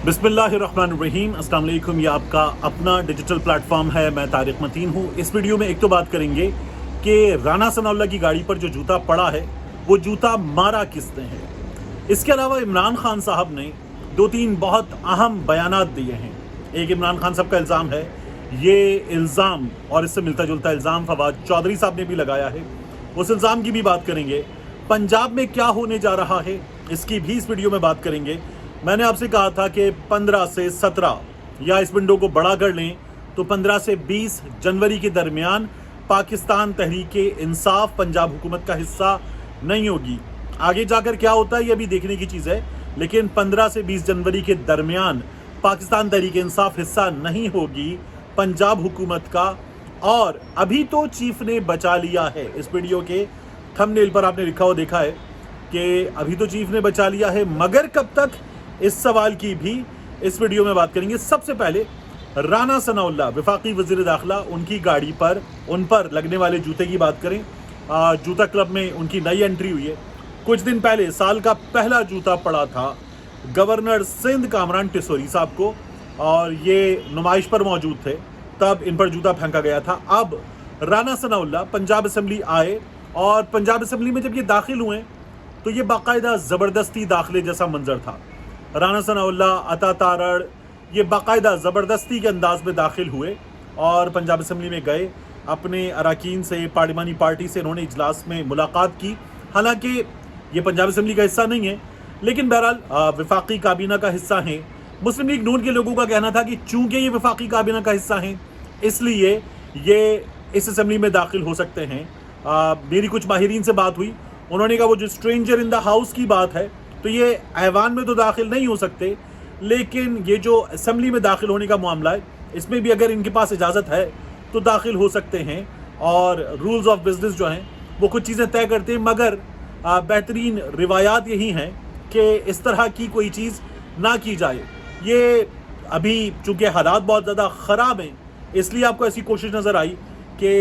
बिस्मिल्लाहिर्रहमानिर्रहीम। अस्सलाम वालेकुम। ये आपका अपना डिजिटल प्लेटफॉर्म है। मैं तारिक मतीन हूँ। इस वीडियो में एक तो बात करेंगे कि राना सनाउल्लाह की गाड़ी पर जो जूता पड़ा है वो जूता मारा किसने है। इसके अलावा इमरान खान साहब ने दो तीन बहुत अहम बयानात दिए हैं। एक, इमरान खान साहब का इल्ज़ाम है, ये इल्ज़ाम और इससे मिलता जुलता इल्ज़ाम फवाद चौधरी साहब ने भी लगाया है, उस इल्ज़ाम की भी बात करेंगे। पंजाब में क्या होने जा रहा है इसकी भी इस वीडियो में बात करेंगे। मैंने आपसे कहा था कि 15 से 17 या इस विंडो को बड़ा कर लें तो 15 से 20 जनवरी के दरमियान पाकिस्तान तहरीक इंसाफ पंजाब हुकूमत का हिस्सा नहीं होगी। आगे जाकर क्या होता है ये भी देखने की चीज़ है, लेकिन 15 से 20 जनवरी के दरमियान पाकिस्तान तहरीक इंसाफ हिस्सा नहीं होगी पंजाब हुकूमत का। और अभी तो चीफ ने बचा लिया है। इस वीडियो के थंबनेल पर आपने लिखा हुआ देखा है कि अभी तो चीफ ने बचा लिया है, मगर कब तक, इस सवाल की भी इस वीडियो में बात करेंगे। सबसे पहले राना सनाउल्लाह वफाकी वज़ीर दाखिला, उनकी गाड़ी पर उन पर लगने वाले जूते की बात करें। जूता क्लब में उनकी नई एंट्री हुई है। कुछ दिन पहले साल का पहला जूता पड़ा था गवर्नर सिंध कामरान टिसोरी साहब को, और ये नुमाइश पर मौजूद थे, तब इन पर जूता फेंका गया था। अब राना सनाउल्लाह पंजाब असम्बली आए और पंजाब असम्बली में जब ये दाखिल हुए तो ये बाकायदा ज़बरदस्ती दाखिले जैसा मंजर था। राना सनाउल्लाह, अता तारड़, ये बाकायदा ज़बरदस्ती के अंदाज में दाखिल हुए और पंजाब असम्बली में गए। अपने अरकान से, पार्लिमानी पार्टी से इन्होंने इजलास में मुलाकात की। हालांकि ये पंजाब असम्बली का हिस्सा नहीं है, लेकिन बहरहाल वफाकी काबीना का हिस्सा हैं। मुस्लिम लीग नून के लोगों का कहना था कि चूँकि ये वफाकी काबीना का हिस्सा हैं इसलिए ये इस असम्बली में दाखिल हो सकते हैं। मेरी कुछ माहिरीन से बात हुई, उन्होंने कहा वो जो स्ट्रेंजर इन द हाउस की बात है तो ये ऐवान में तो दाखिल नहीं हो सकते, लेकिन ये जो असम्बली में दाखिल होने का मामला है इसमें भी अगर इनके पास इजाज़त है तो दाखिल हो सकते हैं। और रूल्स ऑफ बिजनेस जो हैं वो कुछ चीज़ें तय करते हैं, मगर बेहतरीन रिवायात यही हैं कि इस तरह की कोई चीज़ ना की जाए। ये अभी चूँकि हालात बहुत ज़्यादा ख़राब हैं इसलिए आपको ऐसी कोशिश नज़र आई कि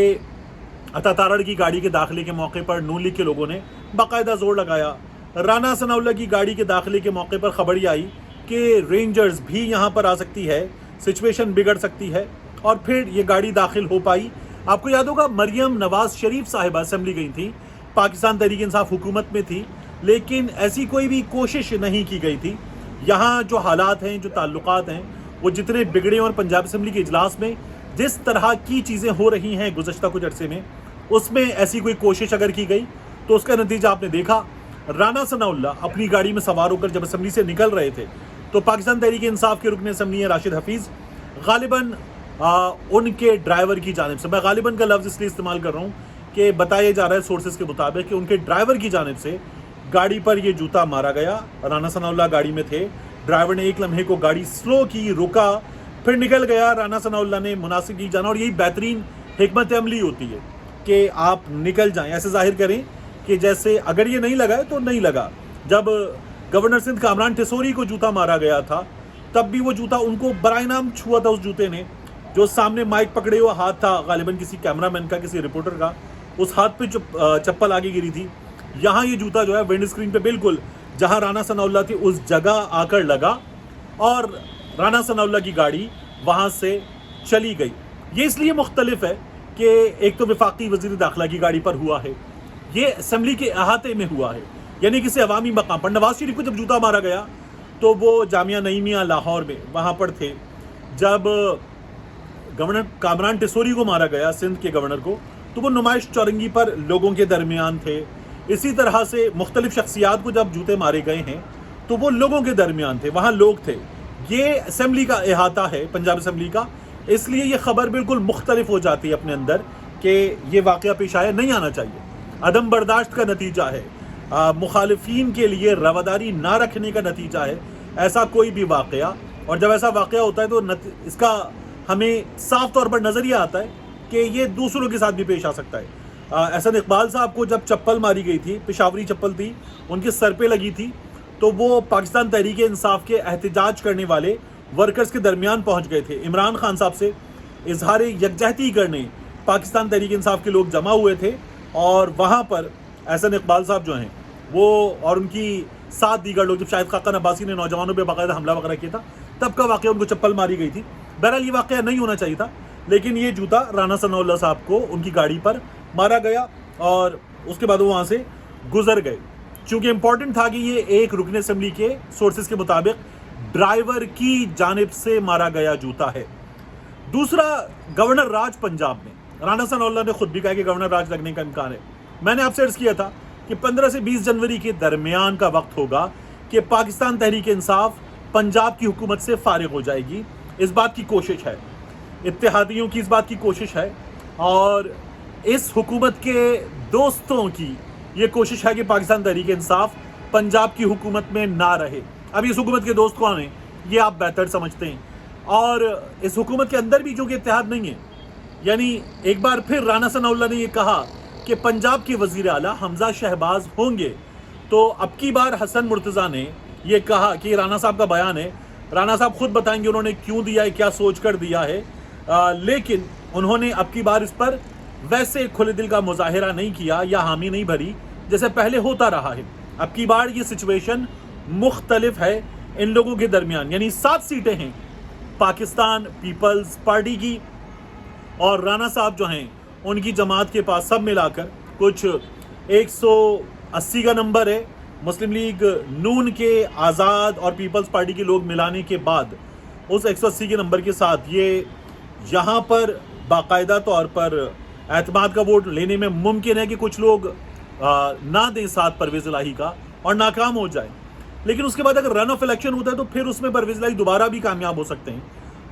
अता तारड़ की गाड़ी के दाखिले के मौके पर नून लीग के लोगों ने बाकायदा जोर लगाया। राना सनाउल्लाह की गाड़ी के दाखिले के मौके पर खबर आई कि रेंजर्स भी यहाँ पर आ सकती है, सिचुएशन बिगड़ सकती है, और फिर ये गाड़ी दाखिल हो पाई। आपको याद होगा मरियम नवाज शरीफ साहिबा असेंबली गई थी, पाकिस्तान तहरीक इंसाफ हुकूमत में थी, लेकिन ऐसी कोई भी कोशिश नहीं की गई थी। यहाँ जो हालात हैं, जो ताल्लुकात हैं, वो जितने बिगड़े और पंजाब असेंबली के इजलास में जिस तरह की चीज़ें हो रही हैं गुज़श्ता कुछ अरसे में, उसमें ऐसी कोई कोशिश अगर की गई तो उसका नतीजा आपने देखा। राना सनाउल्लाह अपनी गाड़ी में सवार होकर जब असेंबली से निकल रहे थे तो पाकिस्तान तहरीक इंसाफ के रुकन असेंबली राशिद हफीज़ गालिबन उनके ड्राइवर की जानिब से, मैं गालिबन का लफ्ज़ इसलिए इस्तेमाल कर रहा हूँ कि बताया जा रहा है सोर्सेज के मुताबिक कि उनके ड्राइवर की जानिब से गाड़ी पर ये जूता मारा गया। राना सनाउल्लाह गाड़ी में थे, ड्राइवर ने एक लम्हे को गाड़ी स्लो की, रुका, फिर निकल गया। राना सनाउल्लाह ने मुनासिब की जाना, और यही बेहतरीन हिकमत अमली होती है कि आप निकल जाएं, ऐसे जाहिर करें कि जैसे अगर ये नहीं लगा है तो नहीं लगा। जब गवर्नर सिंध कामरान टिसोरी को जूता मारा गया था तब भी वो जूता उनको बराए नाम छुआ था। उस जूते ने, जो सामने माइक पकड़े हुआ हाथ था गालिबन किसी कैमरामैन का, किसी रिपोर्टर का, उस हाथ पे चप्पल आगे गिरी थी। यहाँ ये जूता जो है विंड स्क्रीन पे बिल्कुल जहाँ राना सनाउल्लाह थी उस जगह आकर लगा और राना सनाउल्लाह की गाड़ी वहाँ से चली गई। ये इसलिए मुख्तलिफ है कि एक तो वफाकी वज़ीर दाखिला की गाड़ी पर हुआ है, ये असम्बली के अहाते में हुआ है, यानी किसी अवामी मकाम पर। नवाज शरीफ को जब जूता मारा गया तो वो जामिया नईमिया लाहौर में वहाँ पर थे। जब गवर्नर कामरान टिसोरी को मारा गया, सिंध के गवर्नर को, तो वो नुमाइश चौरंगी पर लोगों के दरमियान थे। इसी तरह से मुख्तलिफ शख्सियात को जब जूते मारे गए हैं तो वो लोगों के दरमियान थे, वहाँ लोग थे। ये असम्बली का अहाता है, पंजाब असम्बली का, इसलिए ये खबर बिल्कुल मुख्तलिफ हो जाती है अपने अंदर कि ये वाक़या पेश आया, नहीं आना चाहिए। अदम बर्दाश्त का नतीजा है, मुखालिफिन के लिए रवादारी ना रखने का नतीजा है ऐसा कोई भी वाक़या। और जब ऐसा वाक़या होता है तो इसका हमें साफ तौर पर नज़रिया आता है कि ये दूसरों के साथ भी पेश आ सकता है। एहसन इकबाल साहब को जब चप्पल मारी गई थी, पेशावरी चप्पल थी, उनके सर पे लगी थी, तो वो पाकिस्तान तहरीक इंसाफ के एहतजाज करने वाले वर्कर्स के दरमियान पहुँच गए थे। इमरान खान साहब से इजहार यकजहती करने पाकिस्तान तहरीक इंसाफ के लोग जमा हुए थे, और वहाँ पर एहसन इकबाल साहब जो हैं वो और उनकी 7 दीगर लोग, जब शाहिद खाकन अब्बासी ने नौजवानों पर बाकायदा हमला वगैरह किया था, तब का वाक़या उनको चप्पल मारी गई थी। बहरहाल ये वाक़या नहीं होना चाहिए था, लेकिन ये जूता राना सनाउल्लाह साहब को उनकी गाड़ी पर मारा गया और उसके बाद वो वहाँ से गुजर गए। चूँकि इम्पॉर्टेंट था कि ये एक रुकन असेंबली के सोर्सेज के मुताबिक ड्राइवर की जानिब से मारा गया जूता है। दूसरा, गवर्नर राज पंजाब में राना सनाउल्लाह ने खुद भी कहा कि गवर्नर राज लगने का इम्कान है। मैंने आपसे अर्ज़ किया था कि 15 से 20 जनवरी के दरमियान का वक्त होगा कि पाकिस्तान तहरीक इंसाफ पंजाब की हुकूमत से फारिग हो जाएगी। इस बात की कोशिश है, इत्तेहादियों की इस बात की कोशिश है और इस हुकूमत के दोस्तों की ये कोशिश है कि पाकिस्तान तहरीक इंसाफ पंजाब की हुकूमत में ना रहे। अब इस हुकूमत के दोस्त कौन हैं ये आप बेहतर समझते हैं, और इस हुकूमत के अंदर भी क्योंकि इत्तेहाद नहीं है, यानी एक बार फिर राना सनाउल्लाह ने ये कहा कि पंजाब के वज़ीर आला हमजा शहबाज होंगे, तो अब की बार हसन मुर्तज़ा ने ये कहा कि राना साहब का बयान है, राना साहब खुद बताएंगे उन्होंने क्यों दिया है, क्या सोच कर दिया है, लेकिन उन्होंने अब की बार इस पर वैसे खुले दिल का मुजाहिरा नहीं किया या हामी नहीं भरी जैसे पहले होता रहा है। अब की बार ये सिचुएशन मुख्तलिफ है इन लोगों के दरमियान, यानी 7 सीटें हैं पाकिस्तान पीपल्स पार्टी की और राना साहब जो हैं उनकी जमात के पास सब मिलाकर कुछ 180 का नंबर है। मुस्लिम लीग नून के, आज़ाद और पीपल्स पार्टी के लोग मिलाने के बाद उस 180 के नंबर के साथ ये यहाँ पर बाकायदा तौर पर एतमाद का वोट लेने में मुमकिन है कि कुछ लोग ना दें साथ परवेज़ इलाही का और नाकाम हो जाए। लेकिन उसके बाद अगर रन ऑफ इलेक्शन होता है तो फिर उसमें परवेज़ इलाही दोबारा भी कामयाब हो सकते हैं।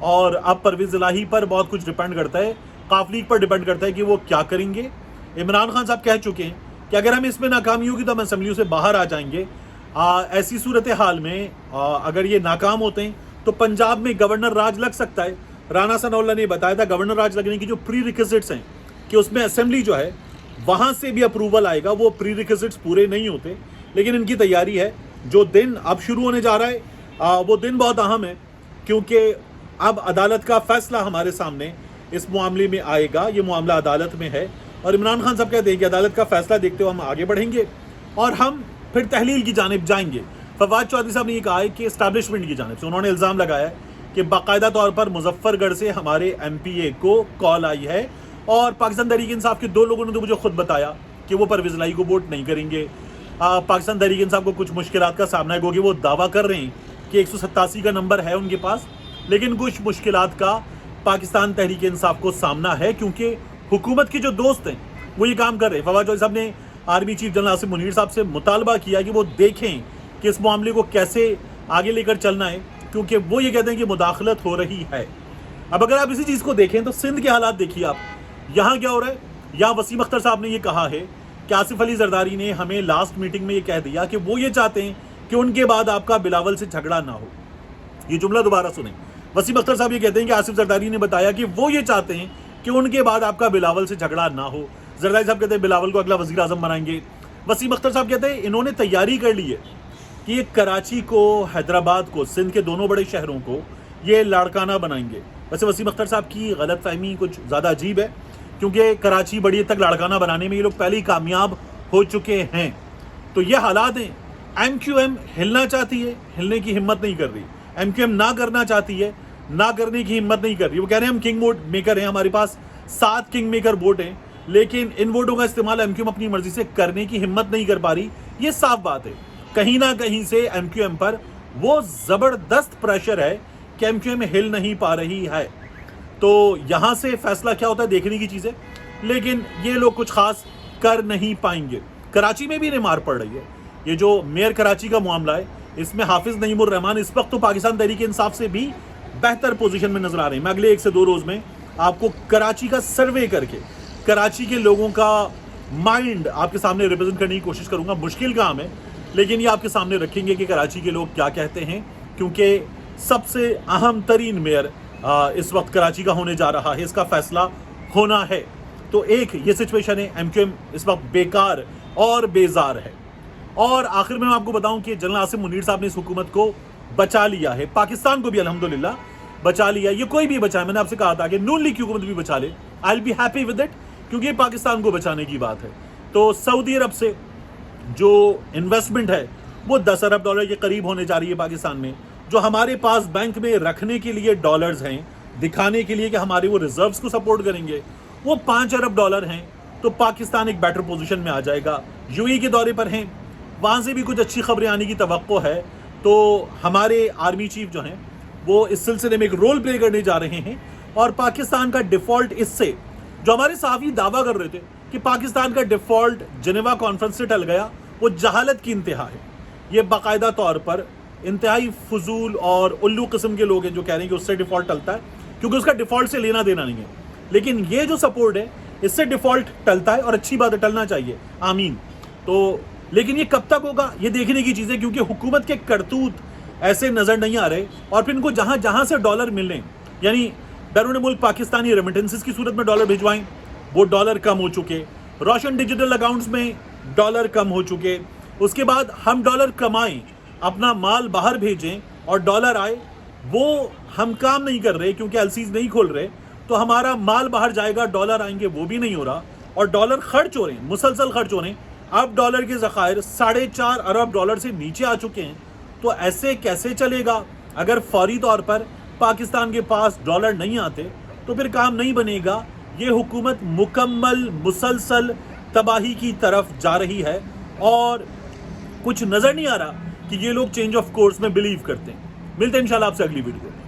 और अब परवेज़ इलाही पर बहुत कुछ डिपेंड करता है, काफ लीग पर डिपेंड करता है कि वो क्या करेंगे। इमरान खान साहब कह चुके हैं कि अगर हम इसमें नाकामी होगी तो हम असेंबलियों से बाहर आ जाएंगे। ऐसी सूरत हाल में अगर ये नाकाम होते हैं तो पंजाब में गवर्नर राज लग सकता है। राना सनाउल्लाह ने बताया था गवर्नर राज लगने की जो प्री रिक्विजिट्स हैं कि उसमें असेंबली जो है वहाँ से भी अप्रूवल आएगा, वो प्री रिक्विजिट्स पूरे नहीं होते, लेकिन इनकी तैयारी है। जो दिन अब शुरू होने जा रहा है वो दिन बहुत अहम है, क्योंकि अब अदालत का फैसला हमारे सामने इस मामले में आएगा। ये मामला अदालत में है और इमरान खान साहब कहते हैं कि अदालत का फैसला देखते हुए हम आगे बढ़ेंगे और हम फिर तहलील की जानिब जाएंगे। फवाद चौधरी साहब ने ये कहा है कि इस्टेब्लिशमेंट की जानिब से उन्होंने इल्ज़ाम लगाया है कि बाकायदा तौर पर मुजफ्फरगढ़ से हमारे MPA को कॉल आई है और पाकिस्तान तहरीक इंसाफ के 2 लोगों ने तो मुझे खुद बताया कि वो परवेज़ इलाही को वोट नहीं करेंगे। पाकिस्तान तहरीक इंसाफ को कुछ मुश्किलात का सामना है, क्योंकि वो दावा कर रहे हैं कि 187 का नंबर है उनके पास, लेकिन कुछ मुश्किलात का पाकिस्तान तहरीक इंसाफ को सामना है, क्योंकि हुकूमत के जो दोस्त हैं वो ये काम कर रहे हैं। फवाद चौधरी साहब ने army chief general Asim Munir साहब से मुतालबा किया कि वो देखें कि इस मामले को कैसे आगे लेकर चलना है, क्योंकि वो ये कहते हैं कि मुदाखलत हो रही है। अब अगर आप इसी चीज़ को देखें तो सिंध के हालात देखिए आप, यहाँ क्या हो रहा है। यहाँ वसीम अख्तर साहब ने ये कहा है कि आसिफ अली जरदारी ने हमें लास्ट मीटिंग में ये कह दिया कि वो ये चाहते हैं कि उनके बाद आपका बिलावल से झगड़ा ना हो। ये जुमला दोबारा सुने, वसीम अख्तर साहब ये कहते हैं कि आसिफ जरदारी ने बताया कि वो ये चाहते हैं कि उनके बाद आपका बिलावल से झगड़ा ना हो। जरदारी साहब कहते हैं बिलावल को अगला वज़ीर आज़म बनाएंगे। वसीम अख्तर साहब कहते हैं इन्होंने तैयारी कर ली है कि ये कराची को, हैदराबाद को, सिंध के दोनों बड़े शहरों को ये लाड़काना बनाएंगे। वैसे वसीम अख्तर साहब की गलत फहमी कुछ ज़्यादा अजीब है, क्योंकि कराची बड़ी हद तक लाड़काना बनाने में ये लोग पहले ही कामयाब हो चुके हैं। तो ये हालात हैं। MQM हिलना चाहती है, हिलने की हिम्मत नहीं कर रही। MQM ना करना चाहती है, ना करने की हिम्मत नहीं कर रही। वो कह रहे हैं हम किंग वोट मेकर हैं, हमारे पास 7 किंग मेकर वोट हैं, लेकिन इन वोटों का इस्तेमाल MQM अपनी मर्जी से करने की हिम्मत नहीं कर पा रही। ये साफ बात है, कहीं ना कहीं से MQM पर वो ज़बरदस्त प्रेशर है कि MQM हिल नहीं पा रही है। तो यहाँ से फैसला क्या होता है देखने की चीज़ है, लेकिन ये लोग कुछ खास कर नहीं पाएंगे। कराची में भी इन्हें मार पड़ रही है। ये जो मेयर कराची का मामला है, इसमें हाफिज़ नईमुर रहमान इस वक्त तो पाकिस्तान तहरीक इंसाफ से भी बेहतर पोजीशन में नजर आ रहे हैं। मैं अगले 1 से 2 रोज़ में आपको कराची का सर्वे करके कराची के लोगों का माइंड आपके सामने रिप्रेजेंट करने की कोशिश करूंगा। मुश्किल काम है, लेकिन ये आपके सामने रखेंगे कि कराची के लोग क्या कहते हैं, क्योंकि सबसे अहम तरीन मेयर इस वक्त कराची का होने जा रहा है, इसका फैसला होना है। तो एक ये सिचुएशन है, MQM इस वक्त बेकार और बेजार है। और आखिर में मैं आपको बताऊं कि जनरल आसिम मुनीर साहब ने इस हुकूमत को बचा लिया है, पाकिस्तान को भी अल्हम्दुलिल्लाह बचा लिया। ये कोई भी बचाए, मैंने आपसे कहा था कि नून लीग की हुकूमत भी बचा ले, I will be happy with it, क्योंकि ये पाकिस्तान को बचाने की बात है। तो सऊदी अरब से जो इन्वेस्टमेंट है वो $10 अरब के करीब होने जा रही है पाकिस्तान में, जो हमारे पास बैंक में रखने के लिए डॉलर्स हैं, दिखाने के लिए कि हमारे वो रिजर्व्स को सपोर्ट करेंगे, वो 5 अरब डॉलर हैं, तो पाकिस्तान एक बेटर पोजीशन में आ जाएगा। यूएई के दौरे पर हैं, वहाँ से भी कुछ अच्छी खबरें आने की तवक्को है। तो हमारे आर्मी चीफ जो हैं वो इस सिलसिले में एक रोल प्ले करने जा रहे हैं, और पाकिस्तान का डिफ़ॉल्ट इससे, जो हमारे सहाफ़ी दावा कर रहे थे कि पाकिस्तान का डिफ़ॉल्ट जिनेवा कॉन्फ्रेंस से टल गया, वो जहालत की इंतहा है। ये बाकायदा तौर पर इंतहाई फजूल और उल्लू किस्म के लोग हैं जो कह रहे हैं कि उससे डिफ़ॉल्ट टलता है, क्योंकि उसका डिफ़ॉल्ट से लेना देना नहीं है। लेकिन ये जो सपोर्ट है इससे डिफ़ॉल्ट टलता है, और अच्छी बात है, टलना चाहिए, आमीन। तो लेकिन ये कब तक होगा ये देखने की चीज़ है, क्योंकि हुकूमत के करतूत ऐसे नज़र नहीं आ रहे, और फिर इनको जहाँ जहाँ से डॉलर मिलें, यानी बैरून मुल्क पाकिस्तानी रेमिटेंसेस की सूरत में डॉलर भिजवाएं, वो डॉलर कम हो चुके, रोशन डिजिटल अकाउंट्स में डॉलर कम हो चुके, उसके बाद हम डॉलर कमाएं, अपना माल बाहर भेजें और डॉलर आए, वो हम काम नहीं कर रहे क्योंकि एलसीज नहीं खोल रहे, तो हमारा माल बाहर जाएगा, डॉलर आएंगे, वो भी नहीं हो रहा, और डॉलर खर्च हो रहे हैं, मुसलसल खर्च हो रहे हैं। अब डॉलर के ज़खायर 4.5 अरब डॉलर से नीचे आ चुके हैं। तो ऐसे कैसे चलेगा? अगर फौरी तौर पर पाकिस्तान के पास डॉलर नहीं आते तो फिर काम नहीं बनेगा। ये हुकूमत मुकम्मल मुसलसल तबाही की तरफ जा रही है, और कुछ नज़र नहीं आ रहा कि ये लोग चेंज ऑफ कोर्स में बिलीव करते हैं। मिलते हैं इंशाल्लाह आपसे अगली वीडियो में।